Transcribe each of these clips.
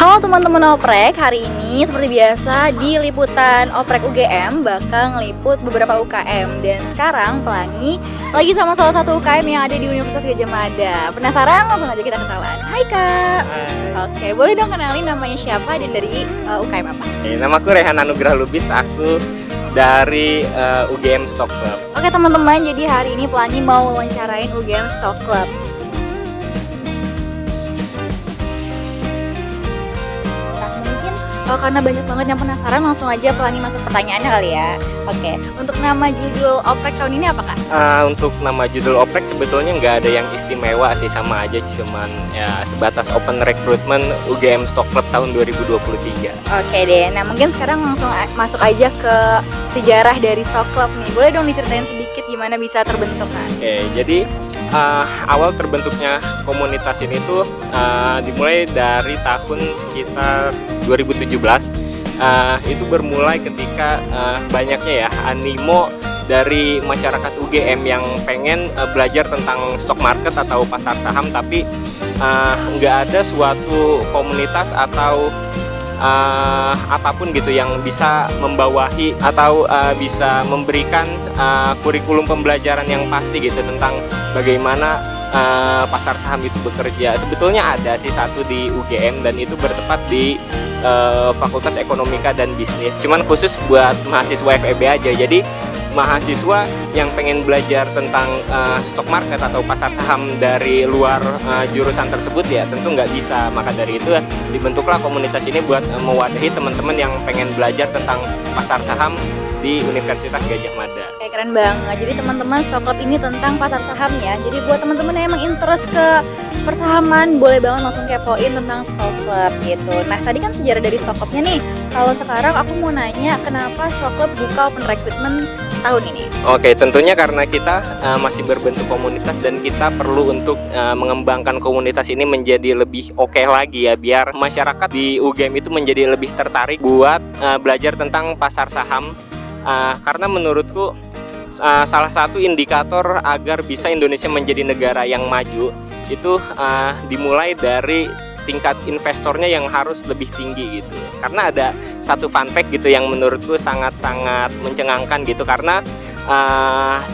Halo teman-teman Oprek, hari ini seperti biasa di liputan Oprek UGM bakal ngeliput beberapa UKM. Dan sekarang Pelangi lagi sama salah satu UKM yang ada di Universitas Gadjah Mada. Penasaran? Langsung aja kita kenalan. Hai Kak. Hai. Oke, boleh dong kenalin namanya siapa dan dari UKM apa? Namaku Rehan Anugrah Lubis, aku dari UGM Stock Club. Oke teman-teman, jadi hari ini Pelangi mau wawancarain UGM Stock Club. Karena banyak banget yang penasaran, langsung aja Pelangi masuk pertanyaannya kali ya. Oke, untuk nama judul Oprek tahun ini apa Kak? Untuk nama judul Oprek sebetulnya nggak ada yang istimewa sih, sama aja, cuman ya sebatas Open Recruitment UGM Stock Club tahun 2023. Oke deh, nah mungkin sekarang langsung masuk aja ke sejarah dari Stock Club nih. Boleh dong diceritain sedikit gimana bisa terbentuk Kak? Oke, jadi awal terbentuknya komunitas ini tuh dimulai dari tahun sekitar 2017. Itu bermulai ketika banyaknya ya animo dari masyarakat UGM yang pengen belajar tentang stock market atau pasar saham, tapi nggak ada suatu komunitas atau apapun gitu yang bisa membawahi atau bisa memberikan kurikulum pembelajaran yang pasti gitu tentang bagaimana pasar saham itu bekerja. Sebetulnya ada sih satu di UGM dan itu bertepat di Fakultas Ekonomika dan Bisnis, cuman khusus buat mahasiswa FEB aja. Jadi mahasiswa yang pengen belajar tentang stock market atau pasar saham dari luar jurusan tersebut ya tentu nggak bisa. Maka dari itu dibentuklah komunitas ini buat mewadahi teman-teman yang pengen belajar tentang pasar saham di Universitas Gadjah Mada. Kayak keren banget. Jadi teman-teman Stock Club ini tentang pasar saham ya. Jadi buat teman-teman yang emang interest ke persahaman, boleh banget langsung kepoin tentang Stock Club gitu. Nah tadi kan sejarah dari Stock Clubnya nih. Kalau sekarang aku mau nanya, kenapa Stock Club buka open recruitment tahun ini? Oke, tentunya karena kita masih berbentuk komunitas dan kita perlu untuk mengembangkan komunitas ini menjadi lebih oke lagi ya, biar masyarakat di UGM itu menjadi lebih tertarik buat belajar tentang pasar saham. Karena menurutku salah satu indikator agar bisa Indonesia menjadi negara yang maju itu dimulai dari tingkat investornya yang harus lebih tinggi gitu. Karena ada satu fun fact gitu yang menurutku sangat-sangat mencengangkan gitu, karena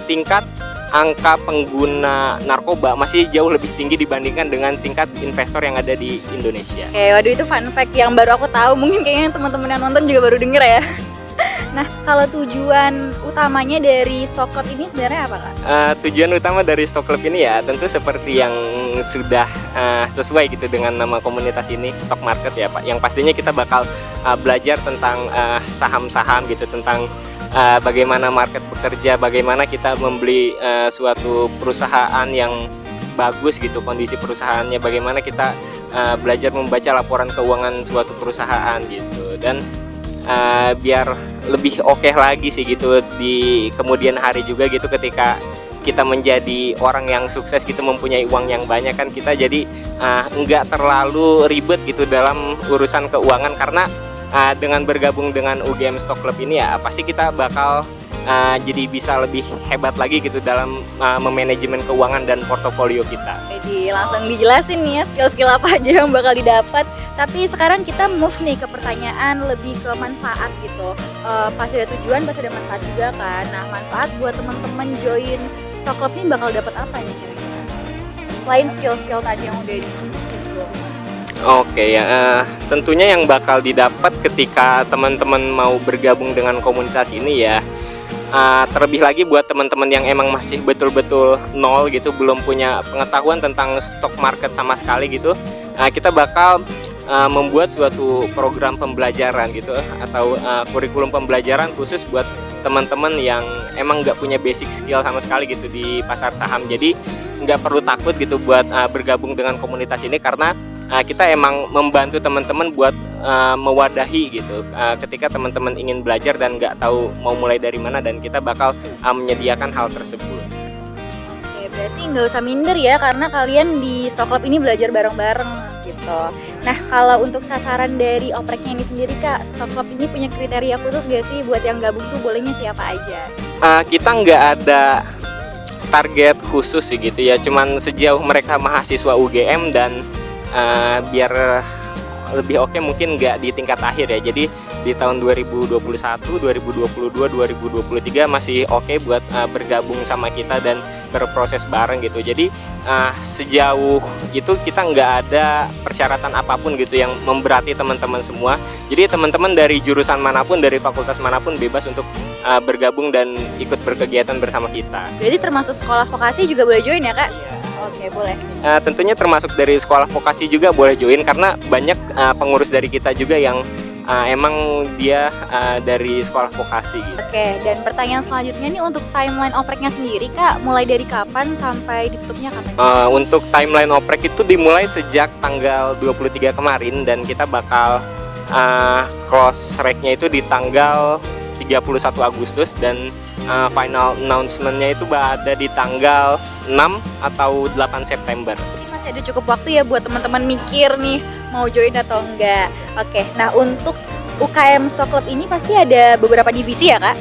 tingkat angka pengguna narkoba masih jauh lebih tinggi dibandingkan dengan tingkat investor yang ada di Indonesia. Oke, waduh itu fun fact yang baru aku tahu. Mungkin kayaknya teman-teman yang nonton juga baru denger ya. Nah, kalau tujuan utamanya dari Stock Club ini sebenarnya apa Kak? Tujuan utama dari Stock Club ini ya tentu seperti yang sudah sesuai gitu dengan nama komunitas ini, stock market ya Pak. Yang pastinya kita bakal belajar tentang saham-saham gitu, tentang bagaimana market bekerja, bagaimana kita membeli suatu perusahaan yang bagus gitu, kondisi perusahaannya, bagaimana kita belajar membaca laporan keuangan suatu perusahaan gitu, dan biar lebih oke lagi sih gitu di kemudian hari juga gitu, ketika kita menjadi orang yang sukses gitu, mempunyai uang yang banyak kan, kita jadi nggak terlalu ribet gitu dalam urusan keuangan. Karena dengan bergabung dengan UGM Stock Club ini ya pasti kita bakal jadi bisa lebih hebat lagi gitu dalam memanajemen keuangan dan portofolio kita. Jadi langsung dijelasin nih ya skill-skill apa aja yang bakal didapat. Tapi sekarang kita move nih ke pertanyaan lebih ke manfaat gitu. Pasti ada tujuan, pasti ada manfaat juga kan. Nah manfaat buat teman-teman join Stock Club ini bakal dapat apa nih kira-kira? Selain skill-skill tadi yang udah disinggung. Oke ya, tentunya yang bakal didapat ketika teman-teman mau bergabung dengan komunitas ini ya, terlebih lagi buat teman-teman yang emang masih betul-betul nol gitu, belum punya pengetahuan tentang stock market sama sekali gitu, kita bakal membuat suatu program pembelajaran gitu, atau kurikulum pembelajaran khusus buat teman-teman yang emang nggak punya basic skill sama sekali gitu di pasar saham. Jadi nggak perlu takut gitu buat bergabung dengan komunitas ini, karena kita emang membantu teman-teman buat mewadahi gitu ketika teman-teman ingin belajar dan nggak tahu mau mulai dari mana, dan kita bakal menyediakan hal tersebut. Oke, berarti nggak usah minder ya, karena kalian di Stock Club ini belajar bareng-bareng gitu. Nah, kalau untuk sasaran dari opreknya ini sendiri Kak, Stock Club ini punya kriteria khusus gak sih buat yang gabung tuh bolehnya siapa aja? Kita nggak ada target khusus sih gitu ya, cuman sejauh mereka mahasiswa UGM dan biar lebih oke mungkin nggak di tingkat akhir ya. Jadi di tahun 2021, 2022, 2023 masih oke buat bergabung sama kita dan berproses bareng gitu. Jadi sejauh itu kita nggak ada persyaratan apapun gitu yang memberati teman-teman semua. Jadi teman-teman dari jurusan manapun, dari fakultas manapun bebas untuk bergabung dan ikut berkegiatan bersama kita. Berarti termasuk sekolah vokasi juga boleh join ya Kak? Iya. Oke, boleh. Tentunya termasuk dari sekolah vokasi juga boleh join karena banyak pengurus dari kita juga yang emang dia dari sekolah vokasi gitu. Oke, dan pertanyaan selanjutnya nih untuk timeline opreknya sendiri Kak, mulai dari kapan sampai ditutupnya kapan? Untuk timeline oprek itu dimulai sejak tanggal 23 kemarin dan kita bakal close rate-nya itu di tanggal 31 Agustus dan final announcement-nya itu ada di tanggal 6 atau 8 September. Jadi masih ada cukup waktu ya buat teman-teman mikir nih mau join atau enggak. Oke, nah untuk UKM Stock Club ini pasti ada beberapa divisi ya Kak?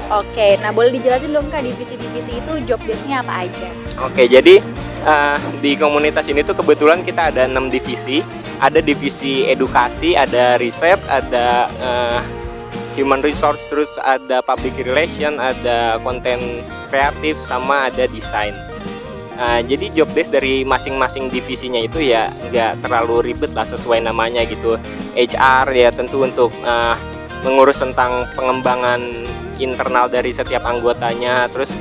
Oke, nah boleh dijelasin dong Kak divisi-divisi itu job desk-nya apa aja? Oke, jadi di komunitas ini tuh kebetulan kita ada 6 divisi. Ada divisi edukasi, ada riset, ada human resource, terus ada public relation, ada konten kreatif, sama ada desain. Jadi job desk dari masing-masing divisinya itu ya nggak terlalu ribet lah sesuai namanya gitu. HR ya tentu untuk mengurus tentang pengembangan internal dari setiap anggotanya, terus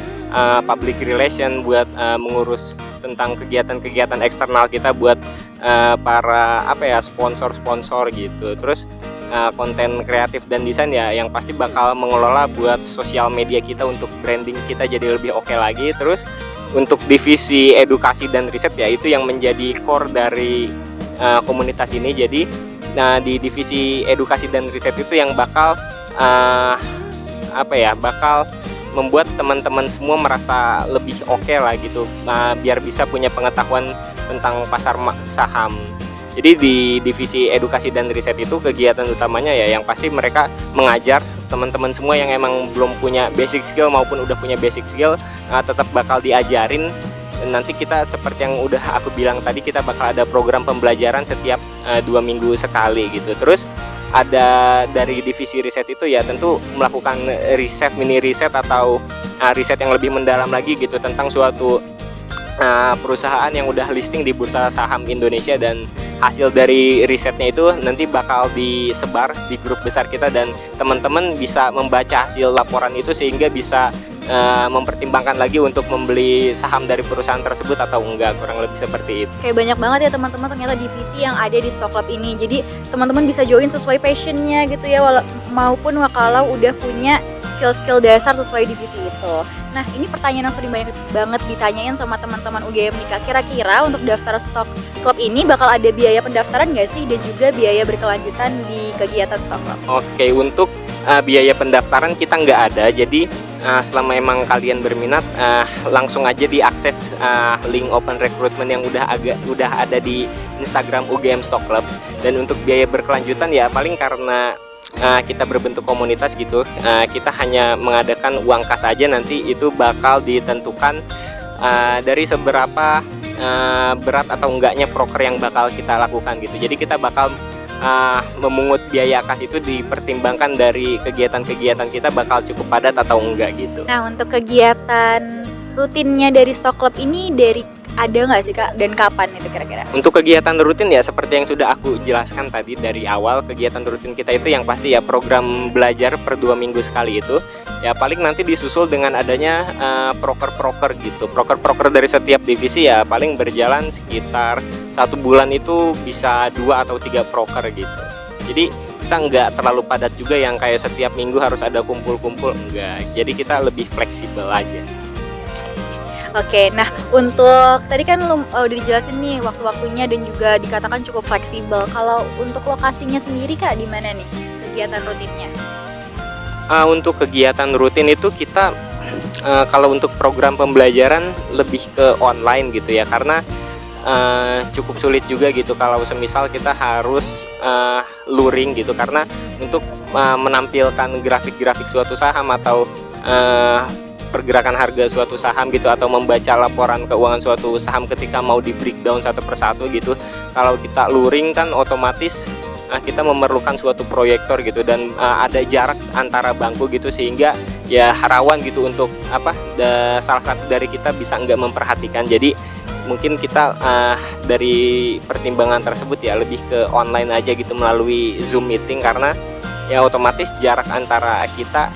public relation buat mengurus tentang kegiatan-kegiatan eksternal kita buat para sponsor-sponsor gitu. Terus konten kreatif dan desain ya yang pasti bakal mengelola buat sosial media kita untuk branding kita jadi lebih oke lagi. Terus untuk divisi edukasi dan riset ya itu yang menjadi core dari komunitas ini. Jadi di divisi edukasi dan riset itu yang bakal bakal membuat teman-teman semua merasa lebih oke lah gitu, biar bisa punya pengetahuan tentang pasar saham. Jadi di divisi edukasi dan riset itu kegiatan utamanya ya yang pasti mereka mengajar teman-teman semua yang emang belum punya basic skill maupun udah punya basic skill, tetap bakal diajarin. Nanti kita seperti yang udah aku bilang tadi, kita bakal ada program pembelajaran setiap 2 minggu sekali gitu. Terus ada dari divisi riset itu ya tentu melakukan riset, mini riset atau riset yang lebih mendalam lagi gitu tentang suatu perusahaan yang udah listing di Bursa Saham Indonesia, dan hasil dari risetnya itu nanti bakal disebar di grup besar kita dan teman-teman bisa membaca hasil laporan itu sehingga bisa mempertimbangkan lagi untuk membeli saham dari perusahaan tersebut atau enggak, kurang lebih seperti itu. Kayak banyak banget ya teman-teman ternyata divisi yang ada di Stock Club ini. Jadi teman-teman bisa join sesuai passionnya gitu ya, maupun kalau udah punya skill-skill dasar sesuai divisi itu. Nah, ini pertanyaan yang sering banget ditanyain sama teman-teman UGM nih Kak. Kira-kira untuk daftar Stock Club ini bakal ada biaya pendaftaran nggak sih? Dan juga biaya berkelanjutan di kegiatan Stock Club? Oke, untuk biaya pendaftaran kita nggak ada. Jadi selama emang kalian berminat, langsung aja diakses link open recruitment yang udah ada di Instagram UGM Stock Club. Dan untuk biaya berkelanjutan ya paling karena kita berbentuk komunitas gitu, kita hanya mengadakan uang kas aja, nanti itu bakal ditentukan dari seberapa berat atau enggaknya proker yang bakal kita lakukan gitu. Jadi kita bakal memungut biaya kas itu dipertimbangkan dari kegiatan-kegiatan kita bakal cukup padat atau enggak gitu. Nah, untuk kegiatan rutinnya dari Stock Club ini ada nggak sih Kak, dan kapan itu kira-kira? Untuk kegiatan rutin ya seperti yang sudah aku jelaskan tadi dari awal, kegiatan rutin kita itu yang pasti ya program belajar per 2 minggu sekali itu ya paling nanti disusul dengan adanya proker-proker gitu. Proker-proker dari setiap divisi ya paling berjalan sekitar 1 bulan itu bisa 2 atau 3 proker gitu. Jadi kita nggak terlalu padat juga yang kayak setiap minggu harus ada kumpul-kumpul, enggak. Jadi kita lebih fleksibel aja. Oke, nah untuk tadi kan udah dijelasin nih waktu-waktunya dan juga dikatakan cukup fleksibel. Kalau untuk lokasinya sendiri Kak, di mana nih kegiatan rutinnya? Untuk kegiatan rutin itu kita kalau untuk program pembelajaran lebih ke online gitu ya, karena cukup sulit juga gitu kalau semisal kita harus luring gitu, karena untuk menampilkan grafik-grafik suatu saham atau pergerakan harga suatu saham gitu, atau membaca laporan keuangan suatu saham ketika mau di breakdown satu persatu gitu, kalau kita luring kan otomatis kita memerlukan suatu proyektor gitu dan ada jarak antara bangku gitu sehingga ya rawan gitu untuk salah satu dari kita bisa nggak memperhatikan. Jadi mungkin kita dari pertimbangan tersebut ya lebih ke online aja gitu melalui Zoom meeting, karena ya otomatis jarak antara kita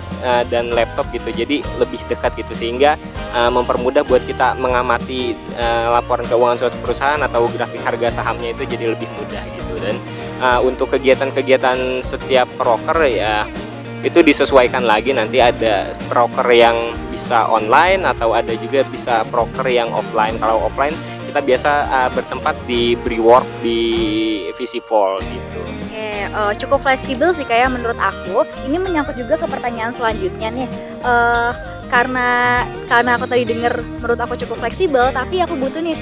dan laptop gitu jadi lebih dekat gitu, sehingga mempermudah buat kita mengamati laporan keuangan suatu perusahaan atau grafik harga sahamnya itu jadi lebih mudah gitu. Dan untuk kegiatan-kegiatan setiap broker ya itu disesuaikan lagi, nanti ada broker yang bisa online atau ada juga bisa broker yang offline. Kalau offline kita biasa bertempat di Brework di Visipol gitu. Oke, cukup fleksibel sih kayak menurut aku. Ini menyangkut juga ke pertanyaan selanjutnya nih. Karena aku tadi dengar menurut aku cukup fleksibel, tapi aku butuh nih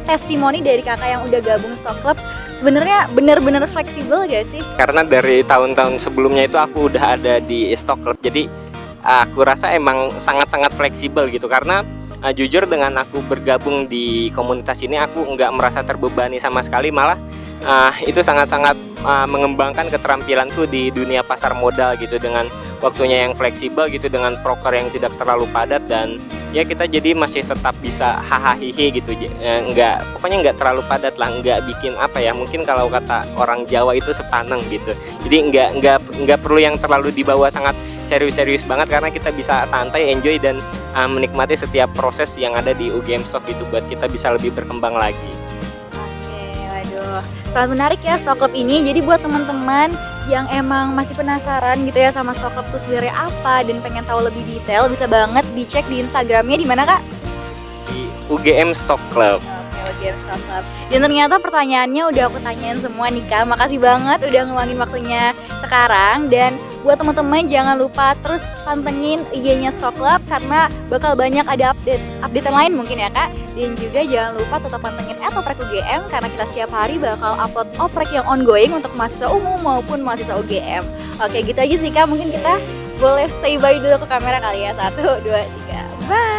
testimoni dari kakak yang udah gabung Stock Club. Sebenarnya benar-benar fleksibel gak sih? Karena dari tahun-tahun sebelumnya itu aku udah ada di Stock Club, jadi aku rasa emang sangat-sangat fleksibel gitu. Karena jujur dengan aku bergabung di komunitas ini aku nggak merasa terbebani sama sekali, malah itu sangat-sangat mengembangkan keterampilanku di dunia pasar modal gitu, dengan waktunya yang fleksibel gitu, dengan broker yang tidak terlalu padat, dan ya kita jadi masih tetap bisa hahaha gitu, pokoknya nggak terlalu padat lah, nggak bikin mungkin kalau kata orang Jawa itu sepaneng gitu. Jadi nggak perlu yang terlalu dibawa sangat serius-serius banget, karena kita bisa santai, enjoy, dan menikmati setiap proses yang ada di UGM Stock gitu buat kita bisa lebih berkembang lagi. Waduh, sangat menarik ya Stock Club ini. Jadi buat teman-teman yang emang masih penasaran gitu ya sama Stock Club itu sebenarnya apa dan pengen tahu lebih detail, bisa banget dicek di Instagramnya di mana Kak? Di UGM Stock Club. Oke, UGM Stock Club. Dan ternyata pertanyaannya udah aku tanyain semua nih Kak. Makasih banget udah ngeluangin waktunya sekarang. Dan buat teman-teman jangan lupa terus pantengin IG-nya Stock Club karena bakal banyak ada update yang lain mungkin ya Kak. Dan juga jangan lupa tetap pantengin @oprek UGM karena kita setiap hari bakal upload oprek yang ongoing untuk mahasiswa umum maupun mahasiswa UGM. Oke, gitu aja sih Kak. Mungkin kita boleh say bye dulu ke kamera kali ya. 1, 2, 3. Bye.